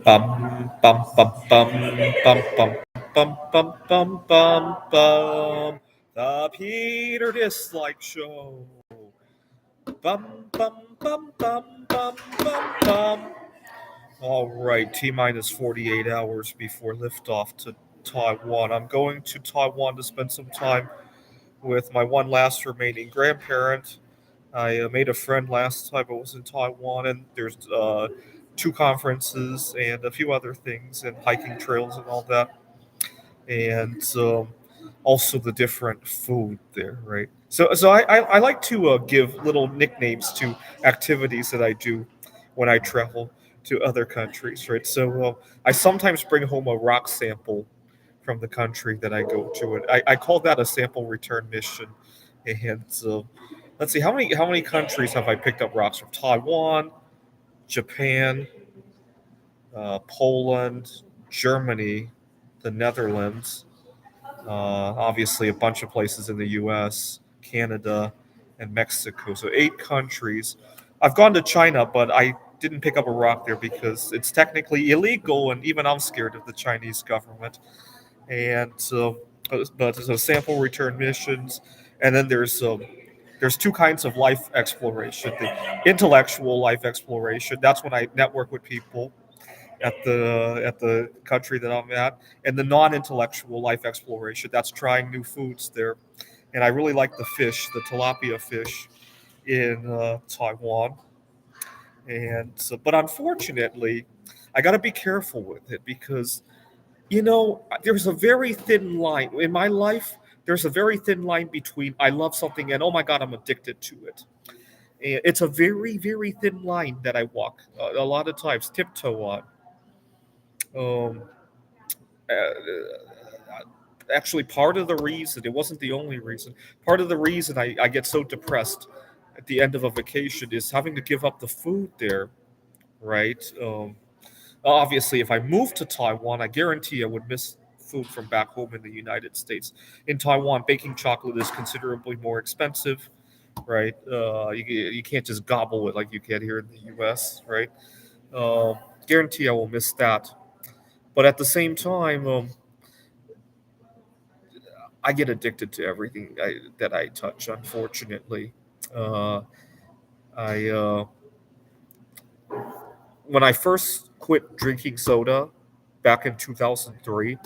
Bum bum bum bum bum bum bum bum bum bum bum. The Peter Dislike Show. Bum bum bum bum bum bum bum. All right, T minus 48 hours before liftoff to Taiwan. I'm going to Taiwan to spend some time with my one last remaining grandparent. I made a friend last time I was in Taiwan, and there's two conferences and a few other things, and hiking trails and all that, and also the different food there, right? So I like to give little nicknames to activities that I do when I travel to other countries, right? So I sometimes bring home a rock sample from the country that I go to, and I call that a sample return mission. And let's see, how many countries have I picked up rocks from? Taiwan, Japan, Poland, Germany, the Netherlands, obviously a bunch of places in the U.S., Canada, and Mexico. So 8 countries. I've gone to China, but I didn't pick up a rock there because it's technically illegal, and even I'm scared of the Chinese government. And but so sample return missions, and then there's two kinds of life exploration: the intellectual life exploration. That's when I network with people at the country that I'm at, and the non-intellectual life exploration. That's trying new foods there, and I really like the fish, the tilapia fish in Taiwan. And so, but unfortunately, I got to be careful with it because there's a very thin line in my life. There's a very thin line between I love something and oh my god, I'm addicted to it. And it's a very, very thin line that I walk a lot of times, tiptoe on. Um, Actually, part of the reason, it wasn't the only reason, part of the reason I get so depressed at the end of a vacation is having to give up the food there, right? Obviously, if I moved to Taiwan, I guarantee I would miss food from back home in the United States. In Taiwan, baking chocolate is considerably more expensive, right? You can't just gobble it like you can here in the US, right? Uh, Guarantee I will miss that. But at the same time, I get addicted to everything that I touch, unfortunately. Uh, I When I first quit drinking soda back in 2003,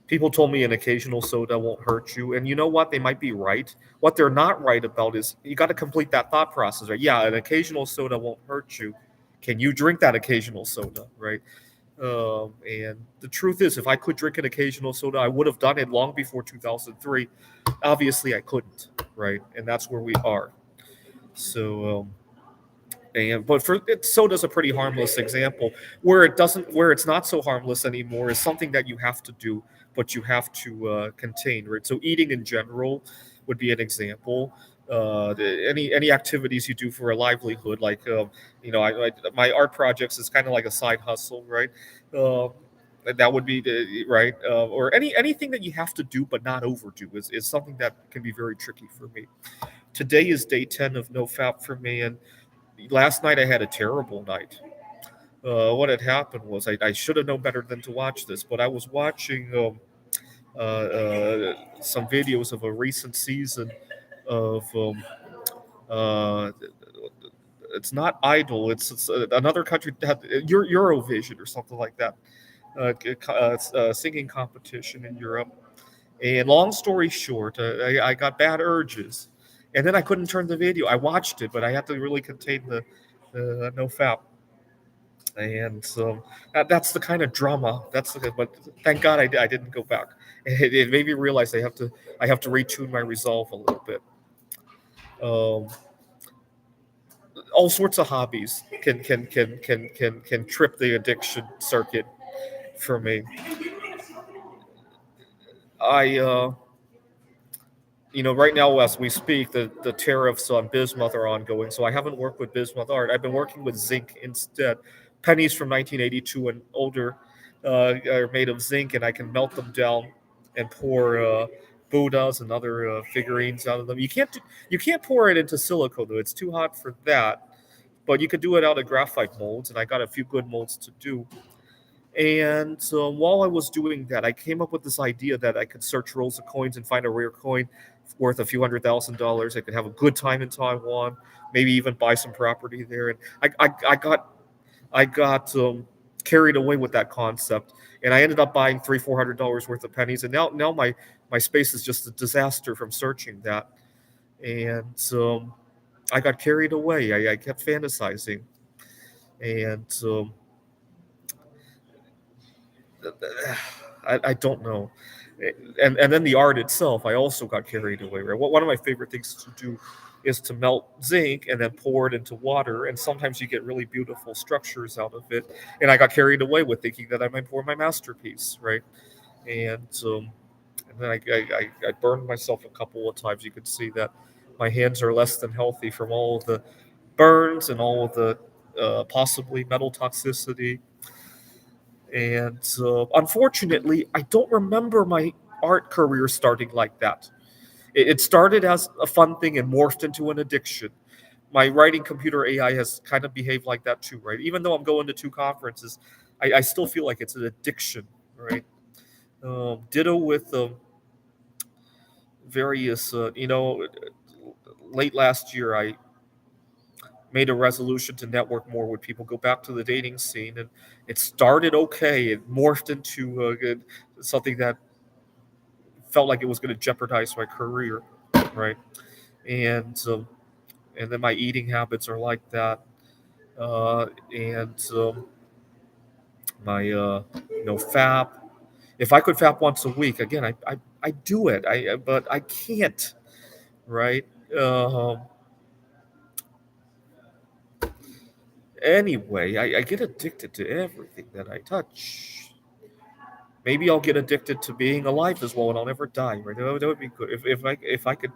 people told me an occasional soda won't hurt you. And you know what? They might be right. What they're not right about is you got to complete that thought process, right? Yeah, an occasional soda won't hurt you. Can you drink that occasional soda, right? And the truth is, if I could drink an occasional soda, I would have done it long before 2003. Obviously, I couldn't, right? And that's where we are. So, and but for soda's a pretty harmless example. Where it's not so harmless anymore is something that you have to do, but you have to contain, right? So eating in general would be an example. Any activities you do for a livelihood, like my art projects is kind of like a side hustle, right? Um, that would be right, or anything that you have to do but not overdo is something that can be very tricky for me. Today is day 10 of no fap for me, and last night I had a terrible night. What had happened was I should have known better than to watch this, but I was watching some videos of a recent season of uh, it's not Idol, it's another country that had Eurovision or something like that, singing competition in Europe. And long story short, I got bad urges, and then I couldn't turn the video. I watched it, but I had to really contain the no fap. And so that's the kind of drama. But thank God I didn't go back. It made me realize I have to retune my resolve a little bit. Um, all sorts of hobbies can trip the addiction circuit for me. I right now as we speak, the tariffs on bismuth are ongoing, so I haven't worked with bismuth art. I've been working with zinc instead. Pennies from 1982 and older are made of zinc, and I can melt them down and pour Buddhas and other figurines out of them. You can't pour it into silicone though; it's too hot for that. but you could do it out of graphite molds, and I got a few good molds to do. And while I was doing that, I came up with this idea that I could search rolls of coins and find a rare coin worth a few $100,000. I could have a good time in Taiwan, maybe even buy some property there. And I got carried away with that concept, and I ended up buying $300-400 worth of pennies. And now my space is just a disaster from searching that. And I got carried away. I kept fantasizing, and I don't know. And then the art itself, I also got carried away. Right, one of my favorite things to do is to melt zinc and then pour it into water, and sometimes you get really beautiful structures out of it. And I got carried away with thinking that I might pour my masterpiece, right? And then I burned myself a couple of times. You could see that my hands are less than healthy from all of the burns and all of the possibly metal toxicity. And unfortunately, I don't remember my art career starting like that. It started as a fun thing and morphed into an addiction. My writing computer AI has kind of behaved like that too, right? Even though I'm going to 2 conferences, I still feel like it's an addiction, right? Ditto with various, late last year, I made a resolution to network more with people, go back to the dating scene, and it started okay. It morphed into something that felt like it was going to jeopardize my career, right? And and then my eating habits are like that, and my fap. If I could fap once a week, again, I do it. But I can't, right? Um, anyway, I get addicted to everything that I touch. Maybe I'll get addicted to being alive as well, and I'll never die. Right? That would be good if I could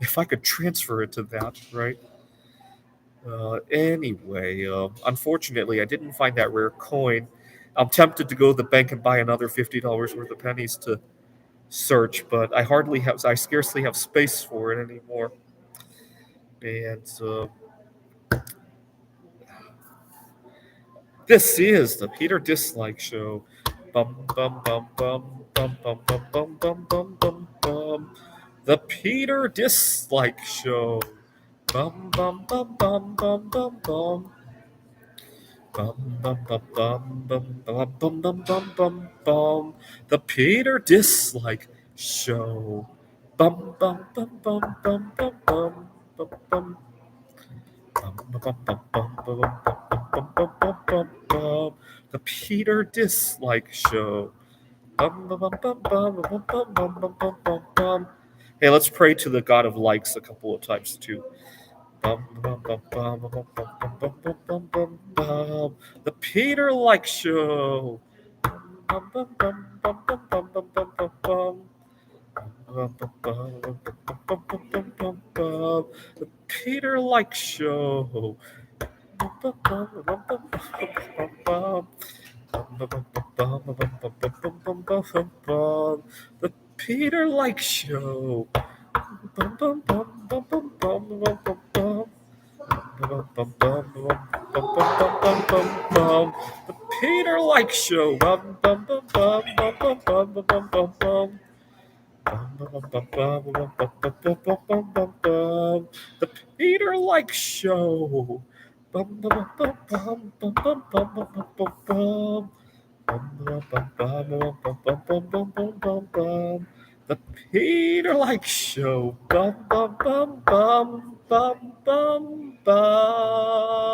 if I could transfer it to that. Right. Anyway, unfortunately, I didn't find that rare coin. I'm tempted to go to the bank and buy another $50 worth of pennies to search, but I scarcely have space for it anymore. And this is the Peter Dislike Show. Bum bum bum bum bum bum bum bum bum bum bum bum. The Peter Dislike Show. Bum bum bum bum bum bum bum. Bum bum bum bum bum bum bum bum bum bum bum. The Peter Dislike Show. Bum bum bum bum bum bum bum bum bum. The Peter Dislike Show. Hey, let's pray to the God of likes a couple of times too. The Peter Like Show. The Peter Like Show. The Peter Like Show. The Peter Like Show. The Peter Like Show. The Peter Like Show. Bum bum bum bum bum bum bum.